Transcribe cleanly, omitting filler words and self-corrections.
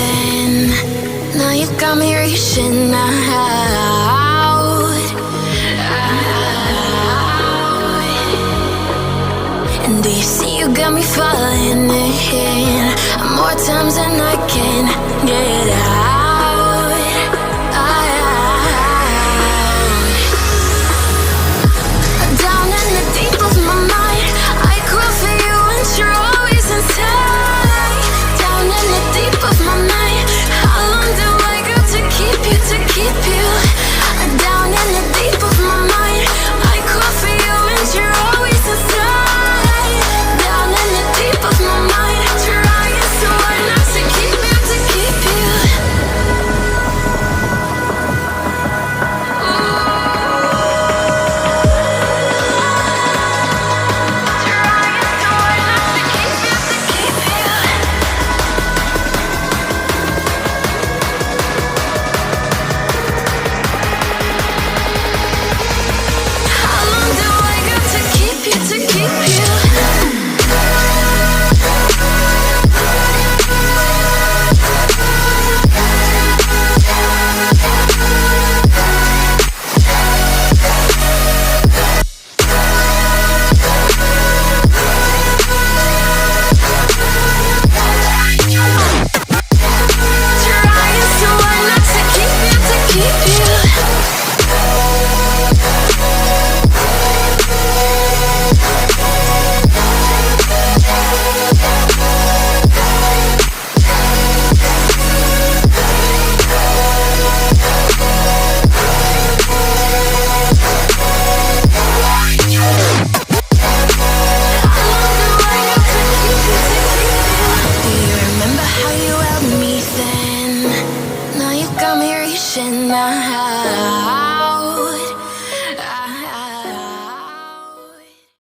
thin. Now you got me reaching out. And do you see you got me falling in more times than I can get out. Down in the deep of my mind, I crawl for you and you're always inside. Down in the deep of my mind, how long do I got to keep you, to keep you? Down in the deep of my mind, I crawl for you and you're always inside. Down in the deep of my mind, trying so hard not to keep you, to keep you. How long do I got to keep you, to keep you? Trying so hard not to keep you, to keep you. Do you remember how you held me then? Now you got me reaching out.